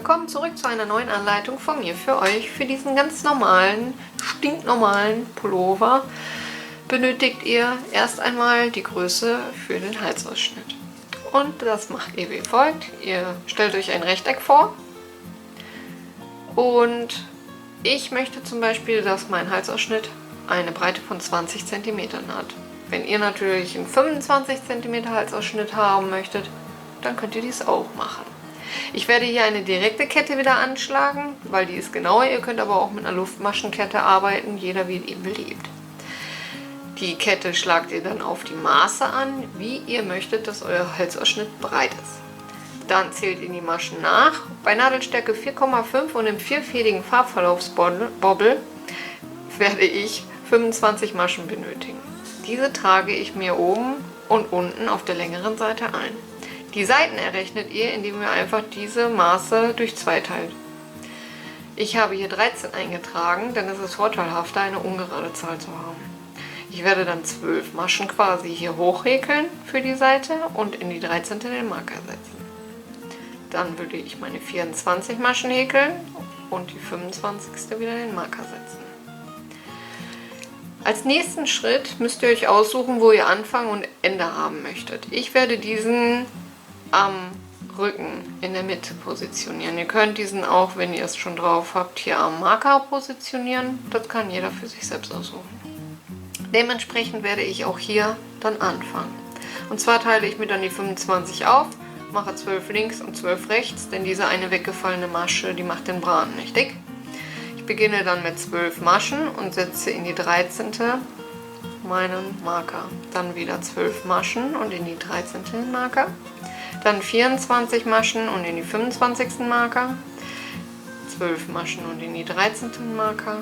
willkommen zurück zu einer neuen Anleitung von mir für euch. Für diesen ganz normalen, stinknormalen Pullover benötigt ihr erst einmal die Größe für den Halsausschnitt. Und das macht ihr wie folgt. Ihr stellt euch ein Rechteck vor und ich möchte zum Beispiel, dass mein Halsausschnitt eine Breite von 20 cm hat. Wenn ihr natürlich einen 25 cm Halsausschnitt haben möchtet, dann könnt ihr dies auch machen. Ich werde hier eine direkte Kette wieder anschlagen, weil die ist genauer. Ihr könnt aber auch mit einer Luftmaschenkette arbeiten, jeder wie ihr beliebt. Die Kette schlagt ihr dann auf die Maße an, wie ihr möchtet, dass euer Halsausschnitt breit ist. Dann zählt ihr die Maschen nach. Bei Nadelstärke 4,5 und im vierfädigen Farbverlaufsbobbel werde ich 25 Maschen benötigen. Diese trage ich mir oben und unten auf der längeren Seite ein. Die Seiten errechnet ihr, indem ihr einfach diese Maße durch 2 teilt. Ich habe hier 13 eingetragen, denn es ist vorteilhafter, eine ungerade Zahl zu haben. Ich werde dann 12 Maschen quasi hier hochhäkeln für die Seite und in die 13. den Marker setzen. Dann würde ich meine 24 Maschen häkeln und die 25. wieder den Marker setzen. Als nächsten Schritt müsst ihr euch aussuchen, wo ihr Anfang und Ende haben möchtet. Ich werde diesen am Rücken in der Mitte positionieren. Ihr könnt diesen auch, wenn ihr es schon drauf habt, hier am Marker positionieren. Das kann jeder für sich selbst aussuchen. Dementsprechend werde ich auch hier dann anfangen. Und zwar teile ich mir dann die 25 auf, mache 12 links und 12 rechts, denn diese eine weggefallene Masche, die macht den Braten nicht dick. Ich beginne dann mit 12 Maschen und setze in die 13. meinen Marker. Dann wieder 12 Maschen und in die 13. den Marker. Dann 24 Maschen und in die 25. Marker, 12 Maschen und in die 13. Marker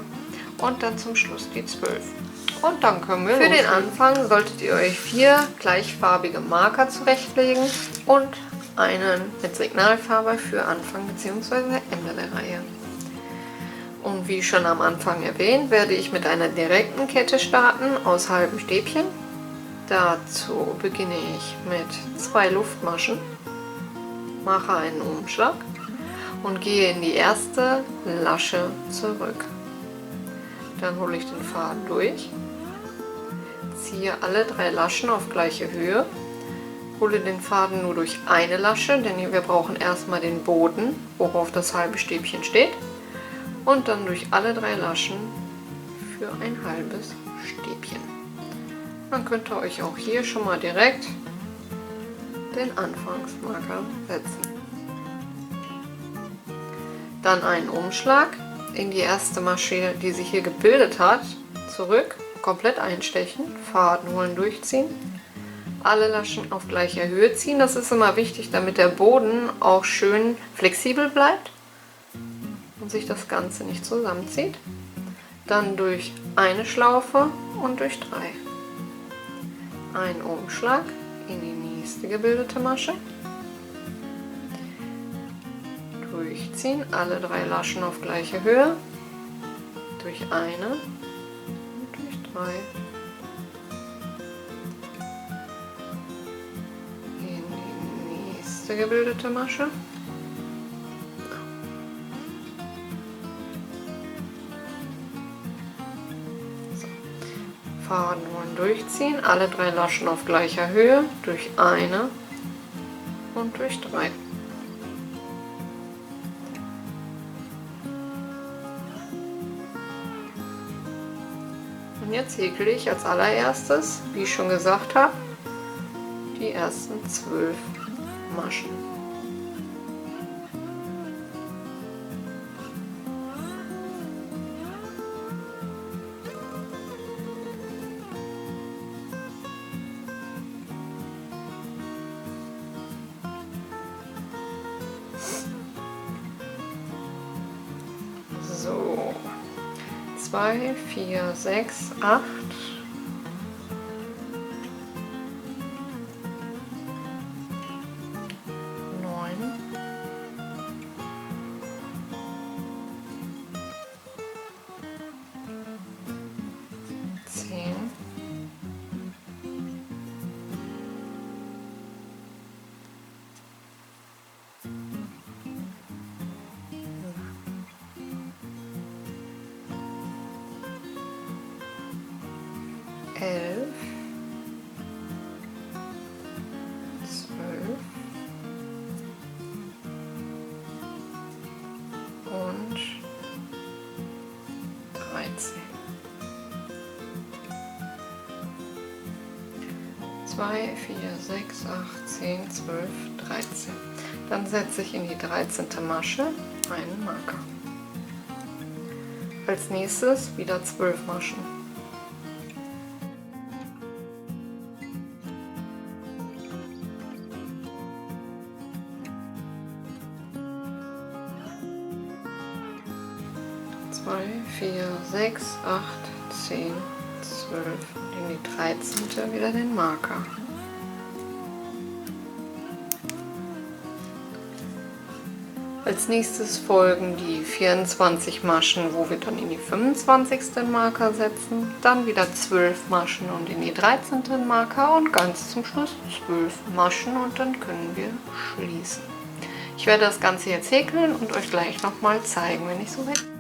und dann zum Schluss die 12. Und dann können wir loslegen. Für den Anfang solltet ihr euch 4 gleichfarbige Marker zurechtlegen und einen mit Signalfarbe für Anfang bzw. Ende der Reihe. Und wie schon am Anfang erwähnt, werde ich mit einer direkten Kette starten aus halben Stäbchen. Dazu beginne ich mit 2 Luftmaschen, mache einen Umschlag und gehe in die erste Lasche zurück. Dann hole ich den Faden durch, ziehe alle 3 Laschen auf gleiche Höhe, hole den Faden nur durch eine Lasche, denn wir brauchen erstmal den Boden, worauf das halbe Stäbchen steht, und dann durch alle 3 Laschen für ein halbes Stäbchen. Dann könnt ihr euch auch hier schon mal direkt den Anfangsmarker setzen. Dann einen Umschlag in die erste Masche, die sich hier gebildet hat, zurück, komplett einstechen, Faden holen, durchziehen, alle Laschen auf gleicher Höhe ziehen. Das ist immer wichtig, damit der Boden auch schön flexibel bleibt und sich das Ganze nicht zusammenzieht. Dann durch eine Schlaufe und durch 3. Ein Umschlag in die nächste gebildete Masche, durchziehen, alle 3 Laschen auf gleiche Höhe, durch eine und durch 3, in die nächste gebildete Masche, Faden holen, durchziehen, alle 3 Laschen auf gleicher Höhe, durch eine und durch 3. Und jetzt häkle ich als allererstes, wie ich schon gesagt habe, die ersten 12 Maschen. So, 2, 4, 6, 8, 9, 10, 11, 11, 12 und 13. 2, 4, 6, 8, 10, 12, 13. Dann setze ich in die 13. Masche einen Marker. Als nächstes wieder 12 Maschen. Zwei, 4, 6, 8, 10, 12 und in die 13. wieder den Marker. Als nächstes folgen die 24 Maschen, wo wir dann in die 25. Marker setzen, dann wieder 12 Maschen und in die 13. Marker und ganz zum Schluss 12 Maschen und dann können wir schließen. Ich werde das Ganze jetzt häkeln und euch gleich nochmal zeigen, wenn ich so weit bin.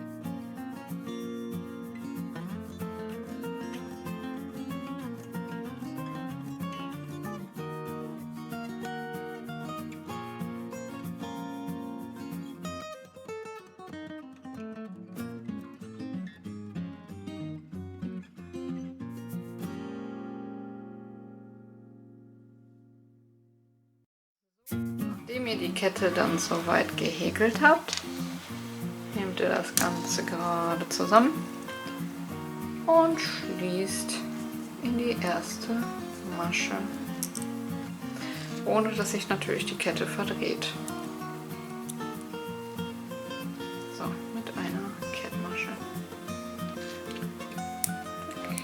Nachdem ihr die Kette dann soweit gehäkelt habt, nehmt ihr das Ganze gerade zusammen und schließt in die erste Masche, ohne dass sich natürlich die Kette verdreht. So, mit einer Kettmasche. Okay.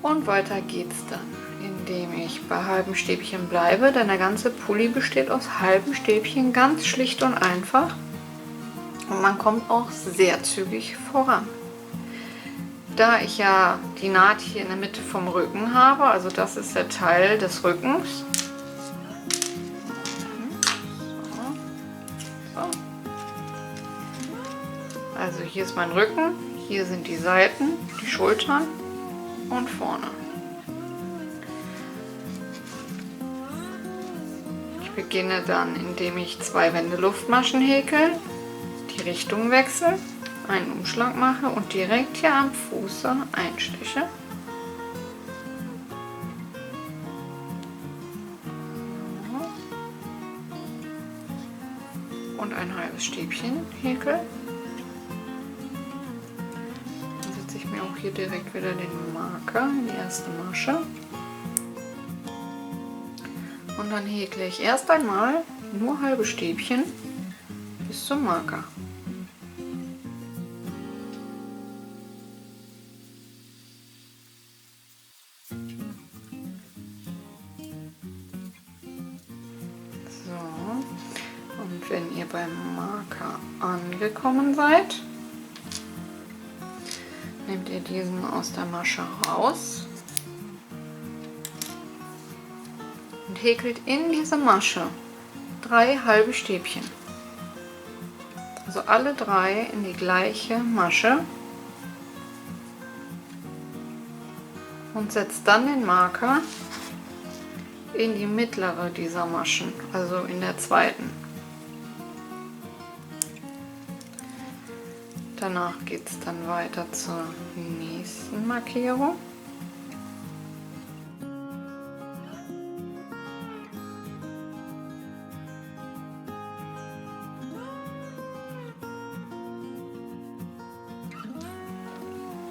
Und weiter geht's dann, indem ich bei halben Stäbchen bleibe, denn der ganze Pulli besteht aus halben Stäbchen, ganz schlicht und einfach. Und man kommt auch sehr zügig voran. Da ich ja die Naht hier in der Mitte vom Rücken habe, also das ist der Teil des Rückens. Also hier ist mein Rücken, hier sind die Seiten, die Schultern und vorne. Ich beginne dann, indem ich 2 Wände Luftmaschen häkel, die Richtung wechsle, einen Umschlag mache und direkt hier am Fuße einsteche. Und ein halbes Stäbchen häkel. Dann setze ich mir auch hier direkt wieder den Marker in die erste Masche. Und dann häkle ich erst einmal nur halbe Stäbchen bis zum Marker. So, und wenn ihr beim Marker angekommen seid, nehmt ihr diesen aus der Masche raus und häkelt in diese Masche 3 halbe Stäbchen. Also alle 3 in die gleiche Masche und setzt dann den Marker in die mittlere dieser Maschen, also in der zweiten. Danach geht es dann weiter zur nächsten Markierung.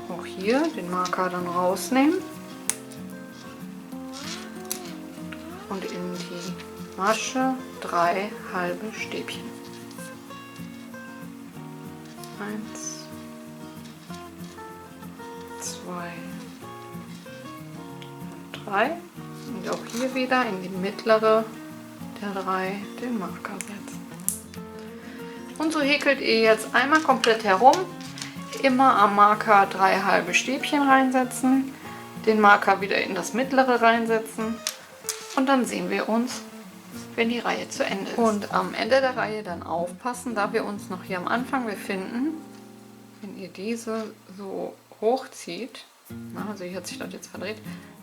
Auch hier den Marker dann rausnehmen und in die Masche 3 halbe Stäbchen. 1, 2 und 3. Und auch hier wieder in die mittlere der 3 den Marker setzen. Und so häkelt ihr jetzt einmal komplett herum. Immer am Marker 3 halbe Stäbchen reinsetzen, den Marker wieder in das mittlere reinsetzen und dann sehen wir uns, wenn die Reihe zu Ende ist. Und am Ende der Reihe dann aufpassen, da wir uns noch hier am Anfang befinden, wenn ihr diese so hochzieht, also hier hat sich das jetzt verdreht,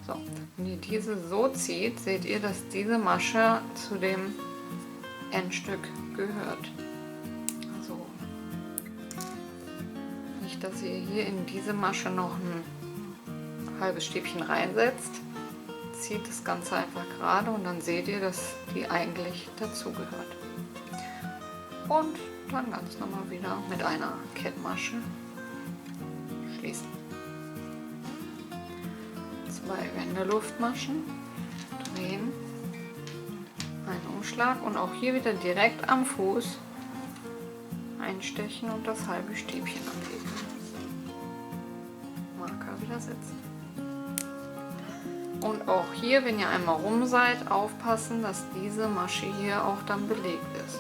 so, wenn ihr diese so zieht, seht ihr, dass diese Masche zu dem Endstück gehört. Also nicht, dass ihr hier in diese Masche noch ein halbes Stäbchen reinsetzt, zieht das Ganze einfach gerade und dann seht ihr, dass die eigentlich dazu gehört. Und dann ganz normal wieder mit einer Kettmasche schließen. 2 Wendeluftmaschen, drehen, einen Umschlag und auch hier wieder direkt am Fuß einstechen und das halbe Stäbchen abwickeln. Marker wieder setzen. Und auch hier, wenn ihr einmal rum seid, aufpassen, dass diese Masche hier auch dann belegt ist.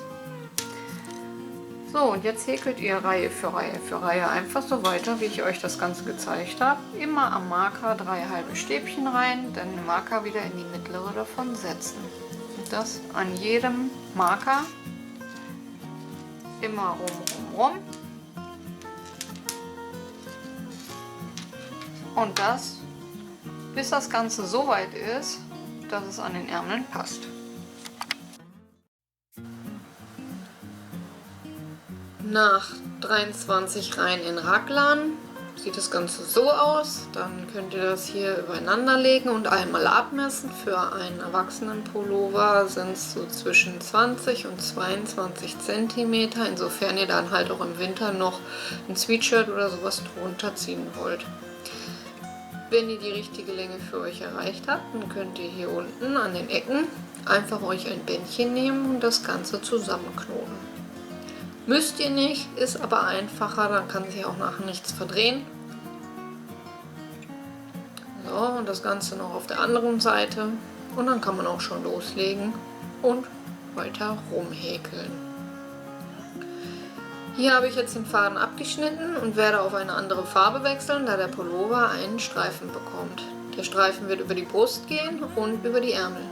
So, und jetzt häkelt ihr Reihe für Reihe für Reihe einfach so weiter, wie ich euch das Ganze gezeigt habe. Immer am Marker 3 halbe Stäbchen rein, dann den Marker wieder in die mittlere davon setzen. Und das an jedem Marker immer rum. Und das, bis das Ganze so weit ist, dass es an den Ärmeln passt. Nach 23 Reihen in Raglan sieht das Ganze so aus. Dann könnt ihr das hier übereinander legen und einmal abmessen. Für einen Erwachsenenpullover sind es so zwischen 20 und 22 cm. Insofern ihr dann halt auch im Winter noch ein Sweatshirt oder sowas drunter ziehen wollt. Wenn ihr die richtige Länge für euch erreicht habt, dann könnt ihr hier unten an den Ecken einfach euch ein Bändchen nehmen und das Ganze zusammenknoten. Müsst ihr nicht, ist aber einfacher, dann kann sich auch nachher nichts verdrehen. So, und das Ganze noch auf der anderen Seite. Und dann kann man auch schon loslegen und weiter rumhäkeln. Hier habe ich jetzt den Faden abgeschnitten und werde auf eine andere Farbe wechseln, da der Pullover einen Streifen bekommt. Der Streifen wird über die Brust gehen und über die Ärmel.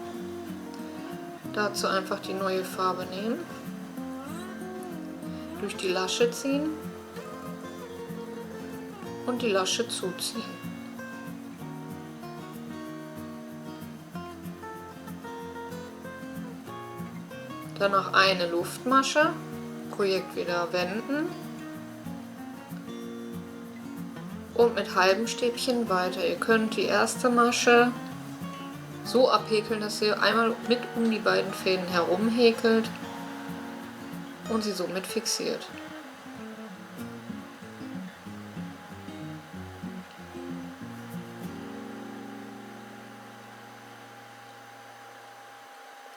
Dazu einfach die neue Farbe nehmen, durch die Lasche ziehen und die Lasche zuziehen. Danach eine Luftmasche, Projekt wieder wenden und mit halben Stäbchen weiter. Ihr könnt die erste Masche so abhäkeln, dass ihr einmal mit um die beiden Fäden herum häkelt und sie somit fixiert.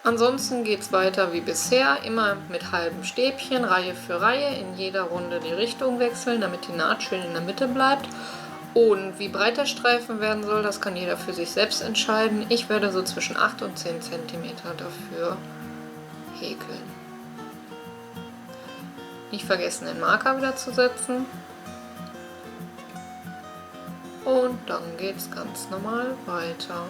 Ansonsten geht es weiter wie bisher, immer mit halben Stäbchen, Reihe für Reihe, in jeder Runde die Richtung wechseln, damit die Naht schön in der Mitte bleibt. Und wie breit der Streifen werden soll, das kann jeder für sich selbst entscheiden. Ich werde so zwischen 8 und 10 cm dafür häkeln. Nicht vergessen, den Marker wieder zu setzen. Und dann geht es ganz normal weiter.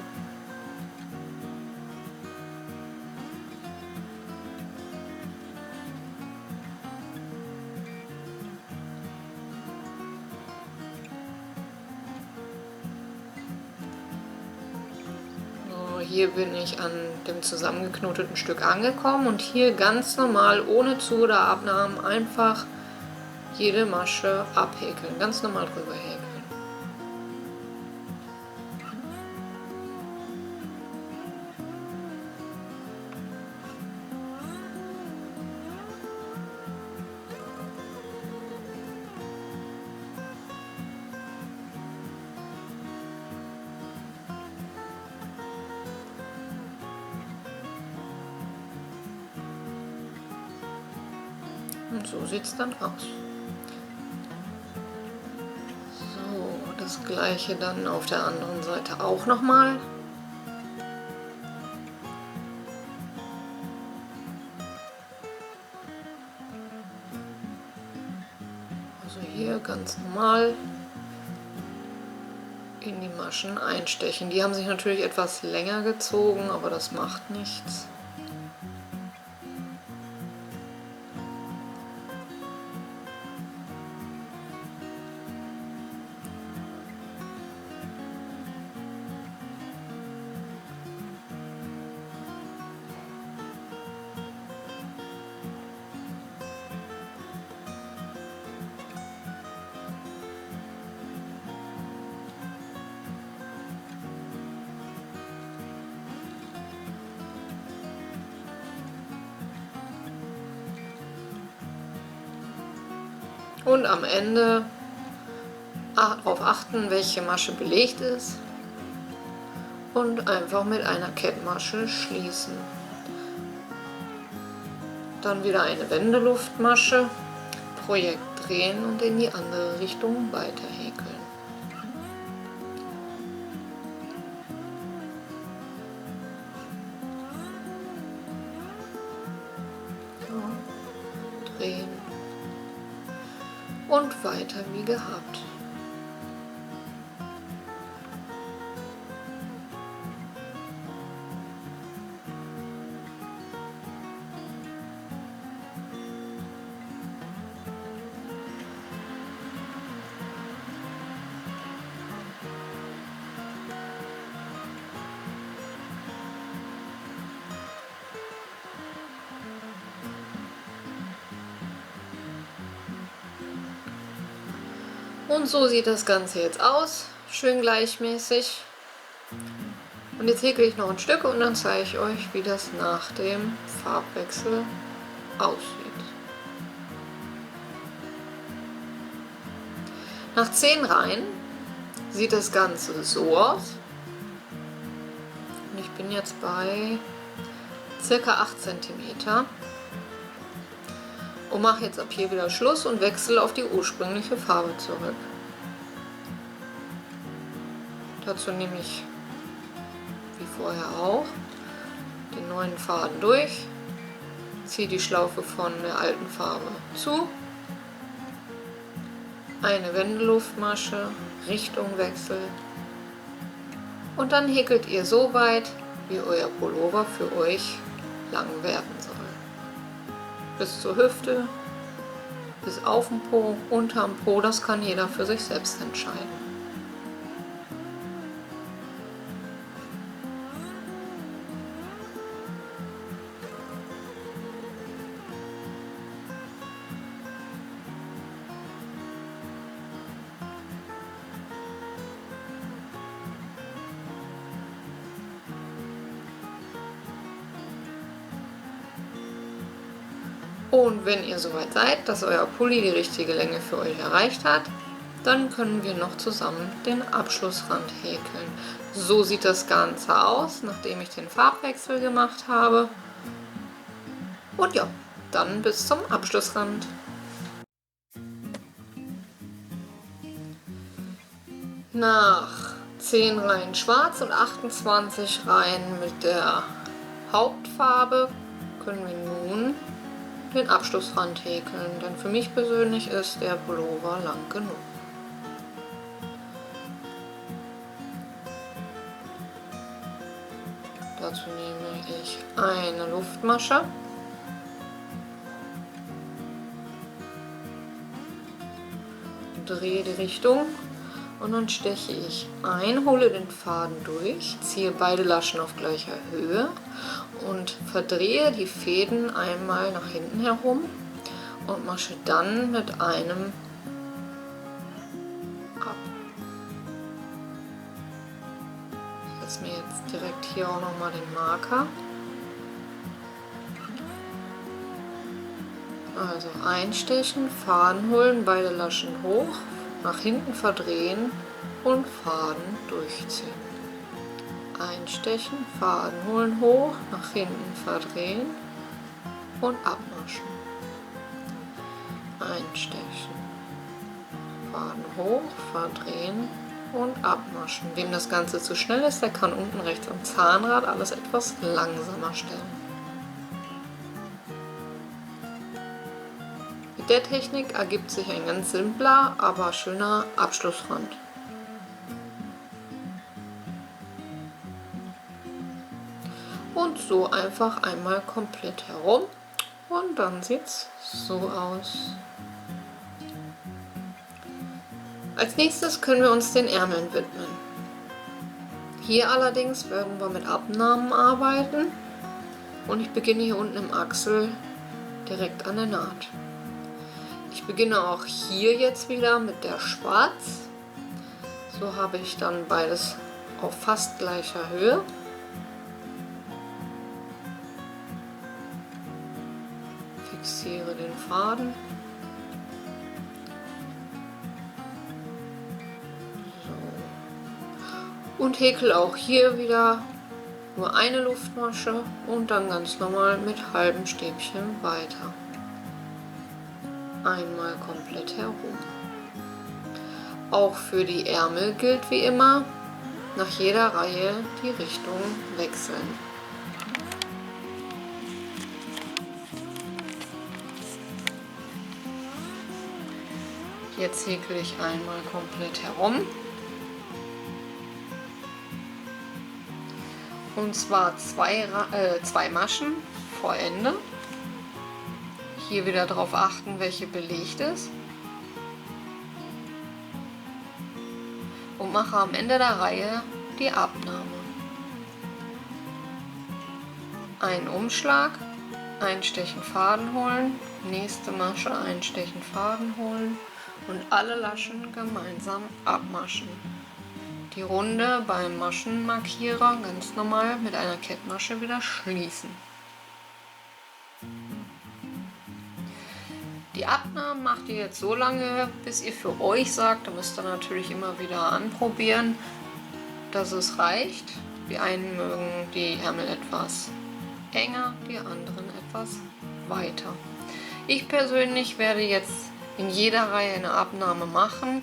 Hier bin ich an dem zusammengeknoteten Stück angekommen und hier ganz normal, ohne Zu- oder Abnahmen, einfach jede Masche abhäkeln, ganz normal drüber häkeln. Und so sieht es dann aus. So, das gleiche dann auf der anderen Seite auch nochmal. Also hier ganz normal in die Maschen einstechen. Die haben sich natürlich etwas länger gezogen, aber das macht nichts. Und am Ende darauf achten, welche Masche belegt ist und einfach mit einer Kettmasche schließen. Dann wieder eine Wendeluftmasche, Projekt drehen und in die andere Richtung weiter häkeln. So, drehen und weiter wie gehabt. Und so sieht das Ganze jetzt aus, schön gleichmäßig. Und jetzt häkle ich noch ein Stück und dann zeige ich euch, wie das nach dem Farbwechsel aussieht. Nach 10 Reihen sieht das Ganze so aus. Und ich bin jetzt bei ca. 8 cm. Und mache jetzt ab hier wieder Schluss und wechsle auf die ursprüngliche Farbe zurück. Dazu nehme ich, wie vorher auch, den neuen Faden durch, ziehe die Schlaufe von der alten Farbe zu, eine Wendeluftmasche, Richtungwechsel und dann häkelt ihr so weit, wie euer Pullover für euch lang werden soll. Bis zur Hüfte, bis auf den Po, unterm Po, das kann jeder für sich selbst entscheiden. Und wenn ihr soweit seid, dass euer Pulli die richtige Länge für euch erreicht hat, dann können wir noch zusammen den Abschlussrand häkeln. So sieht das Ganze aus, nachdem ich den Farbwechsel gemacht habe. Und ja, dann bis zum Abschlussrand. Nach 10 Reihen schwarz und 28 Reihen mit der Hauptfarbe können wir nun den Abschlussrand häkeln, denn für mich persönlich ist der Pullover lang genug. Dazu nehme ich eine Luftmasche, drehe die Richtung und dann steche ich ein, hole den Faden durch, ziehe beide Laschen auf gleicher Höhe und verdrehe die Fäden einmal nach hinten herum und masche dann mit einem ab. Ich setze mir jetzt direkt hier auch nochmal den Marker. Also einstechen, Faden holen, beide Laschen hoch, nach hinten verdrehen und Faden durchziehen. Einstechen, Faden holen, hoch, nach hinten verdrehen und abmaschen. Einstechen, Faden hoch, verdrehen und abmaschen. Wem das Ganze zu schnell ist, der kann unten rechts am Zahnrad alles etwas langsamer stellen. Mit der Technik ergibt sich ein ganz simpler, aber schöner Abschlussrand. Und so einfach einmal komplett herum und dann sieht es so aus. Als nächstes können wir uns den Ärmeln widmen. Hier allerdings werden wir mit Abnahmen arbeiten und ich beginne hier unten im Achsel direkt an der Naht. Ich beginne auch hier jetzt wieder mit der Schwarz. So habe ich dann beides auf fast gleicher Höhe. Fixiere den Faden Und häkel auch hier wieder nur eine Luftmasche und dann ganz normal mit halben Stäbchen weiter. Einmal komplett herum. Auch für die Ärmel gilt wie immer, nach jeder Reihe die Richtung wechseln. Jetzt häkel ich einmal komplett herum. Und zwar zwei Maschen vor Ende. Hier wieder darauf achten, welche belegt ist. Und mache am Ende der Reihe die Abnahme. Einen Umschlag, einstechen, Faden holen, nächste Masche, einstechen, Faden holen und alle Laschen gemeinsam abmaschen. Die Runde beim Maschenmarkierer ganz normal mit einer Kettmasche wieder schließen. Die Abnahmen macht ihr jetzt so lange, bis ihr für euch sagt, da müsst ihr natürlich immer wieder anprobieren, dass es reicht. Die einen mögen die Ärmel etwas enger, die anderen etwas weiter. Ich persönlich werde jetzt in jeder Reihe eine Abnahme machen,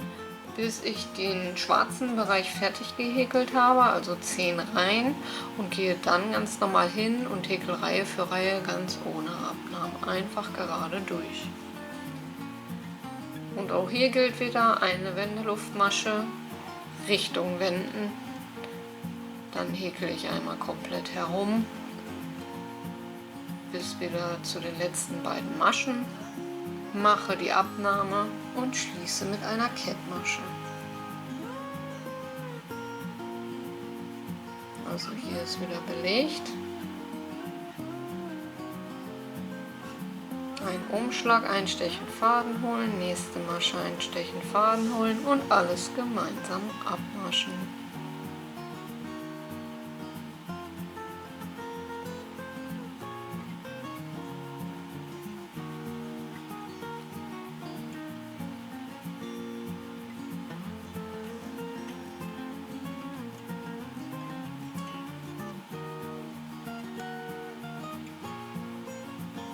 bis ich den schwarzen Bereich fertig gehäkelt habe, also 10 Reihen, und gehe dann ganz normal hin und häkel Reihe für Reihe ganz ohne Abnahmen, einfach gerade durch. Und auch hier gilt wieder eine Wendeluftmasche, Richtung wenden, dann häkel ich einmal komplett herum, bis wieder zu den letzten beiden Maschen, mache die Abnahme und schließe mit einer Kettmasche. Also hier ist wieder belegt. Ein Umschlag, einstechen, Faden holen, nächste Masche, einstechen, Faden holen und alles gemeinsam abmaschen.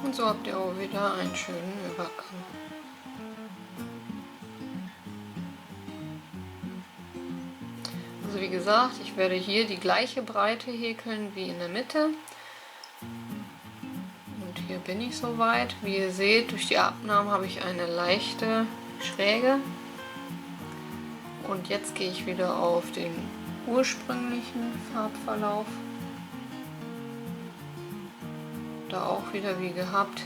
Und so habt ihr auch wieder einen schönen Übergang. Also wie gesagt, ich werde hier die gleiche Breite häkeln wie in der Mitte. Und hier bin ich soweit. Wie ihr seht, durch die Abnahmen habe ich eine leichte Schräge. Und jetzt gehe ich wieder auf den ursprünglichen Farbverlauf. Da auch wieder wie gehabt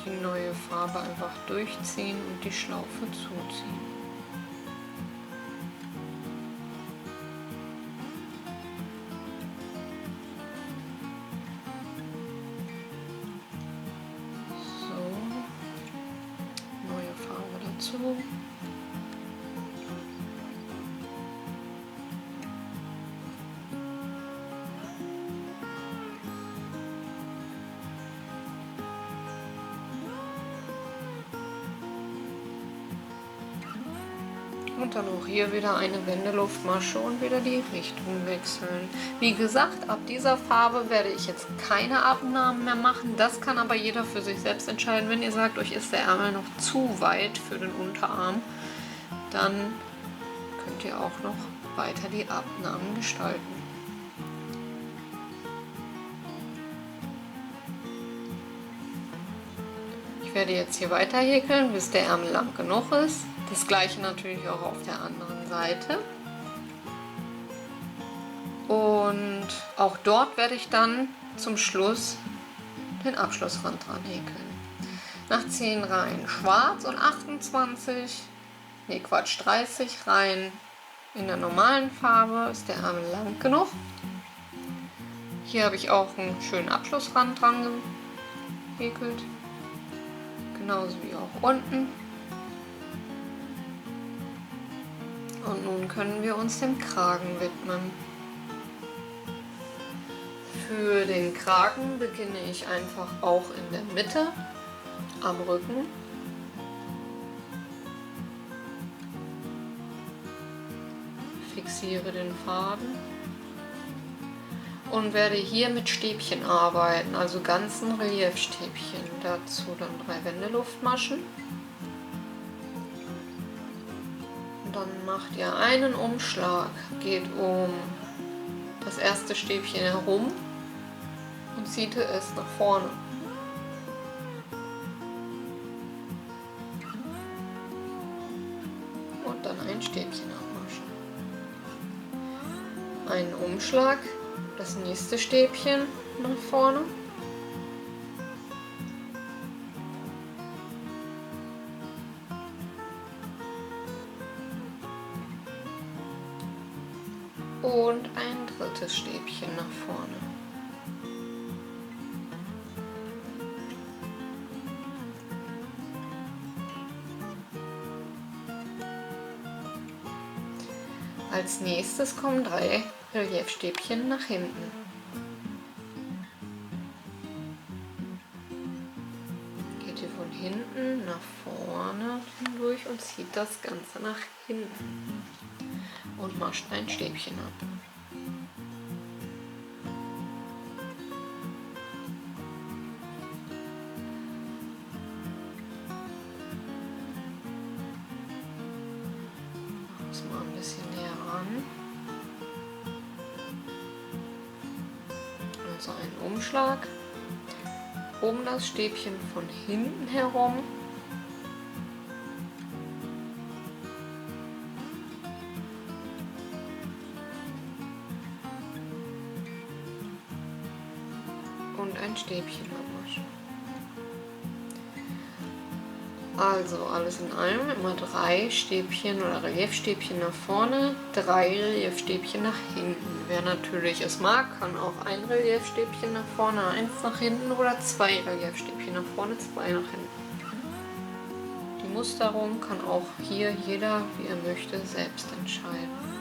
die neue Farbe einfach durchziehen und die Schlaufe zuziehen. So, neue Farbe dazu. Und dann auch hier wieder eine Wendeluftmasche und wieder die Richtung wechseln. Wie gesagt, ab dieser Farbe werde ich jetzt keine Abnahmen mehr machen. Das kann aber jeder für sich selbst entscheiden. Wenn ihr sagt, euch ist der Ärmel noch zu weit für den Unterarm, dann könnt ihr auch noch weiter die Abnahmen gestalten. Ich werde jetzt hier weiter häkeln, bis der Ärmel lang genug ist. Das gleiche natürlich auch auf der anderen Seite. Und auch dort werde ich dann zum Schluss den Abschlussrand dran häkeln. Nach 10 Reihen schwarz und 30 Reihen in der normalen Farbe ist der Ärmel lang genug. Hier habe ich auch einen schönen Abschlussrand dran gehäkelt. Genauso wie auch unten. Und nun können wir uns dem Kragen widmen. Für den Kragen beginne ich einfach auch in der Mitte am Rücken. fixiere den Faden und werde hier mit Stäbchen arbeiten, also ganzen Reliefstäbchen. Dazu dann 3 Wendeluftmaschen. Und dann macht ihr einen Umschlag, geht um das erste Stäbchen herum und zieht es nach vorne. Und dann ein Stäbchen abmaschen. Einen Umschlag, das nächste Stäbchen nach vorne. Und ein drittes Stäbchen nach vorne. Als nächstes kommen 3 Reliefstäbchen nach hinten. Geht ihr von hinten nach vorne hindurch und zieht das Ganze nach hinten. Und mascht ein Stäbchen ab. Machen es mal ein bisschen näher ran. Also ein Umschlag um das Stäbchen von hinten herum. Und ein Stäbchen abmachen. Also alles in allem immer 3 Stäbchen oder Reliefstäbchen nach vorne, 3 Reliefstäbchen nach hinten. Wer natürlich es mag, kann auch ein Reliefstäbchen nach vorne, 1 nach hinten oder 2 Reliefstäbchen nach vorne, 2 nach hinten. Die Musterung kann auch hier jeder, wie er möchte, selbst entscheiden.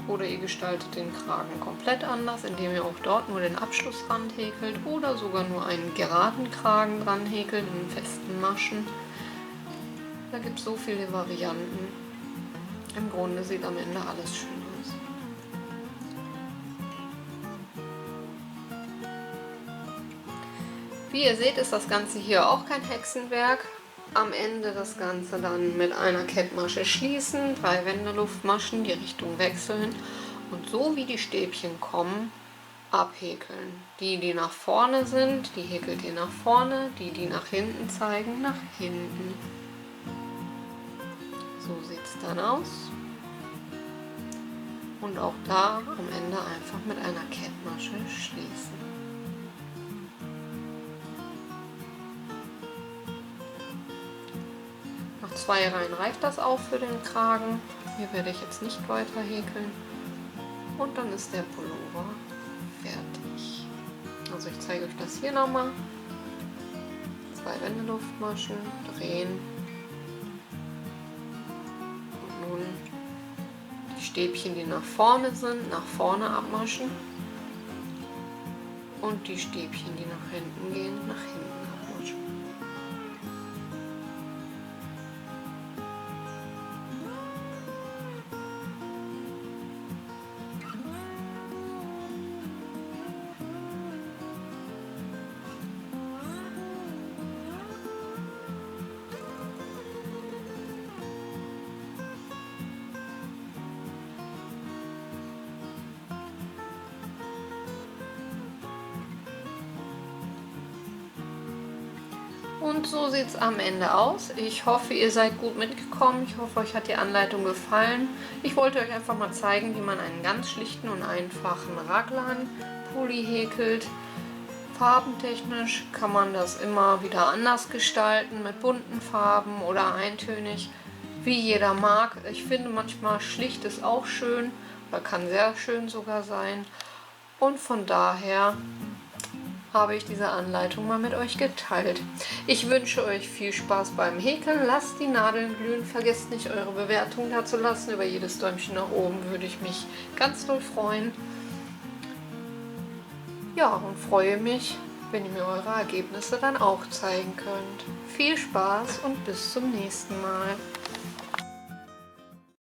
Oder ihr gestaltet den Kragen komplett anders, indem ihr auch dort nur den Abschlussrand häkelt oder sogar nur einen geraden Kragen dran häkelt in festen Maschen. Da gibt es so viele Varianten. Im Grunde sieht am Ende alles schön aus. Wie ihr seht, ist das Ganze hier auch kein Hexenwerk. Am Ende das Ganze dann mit einer Kettmasche schließen, 3 Wendeluftmaschen, die Richtung wechseln und so wie die Stäbchen kommen, abhäkeln. Die, die nach vorne sind, die häkelt ihr nach vorne, die, die nach hinten zeigen, nach hinten. So sieht es dann aus. Und auch da am Ende einfach mit einer Kettmasche schließen. Nach 2 Reihen reicht das auch für den Kragen. Hier werde ich jetzt nicht weiter häkeln. Und dann ist der Pullover fertig. Also ich zeige euch das hier nochmal. 2 Wendeluftmaschen, drehen. Und nun die Stäbchen, die nach vorne sind, nach vorne abmaschen. Und die Stäbchen, die nach hinten gehen, nach hinten abmaschen. Und so sieht es am Ende aus. Ich hoffe, ihr seid gut mitgekommen. Ich hoffe, euch hat die Anleitung gefallen. Ich wollte euch einfach mal zeigen, wie man einen ganz schlichten und einfachen Raglan-Pulli häkelt. Farbentechnisch kann man das immer wieder anders gestalten, mit bunten Farben oder eintönig, wie jeder mag. Ich finde manchmal schlicht ist auch schön, oder kann sehr schön sogar sein. Und von daher habe ich diese Anleitung mal mit euch geteilt. Ich wünsche euch viel Spaß beim Häkeln. Lasst die Nadeln glühen. Vergesst nicht, eure Bewertung da zu lassen. Über jedes Däumchen nach oben würde ich mich ganz doll freuen. Ja, und freue mich, wenn ihr mir eure Ergebnisse dann auch zeigen könnt. Viel Spaß und bis zum nächsten Mal.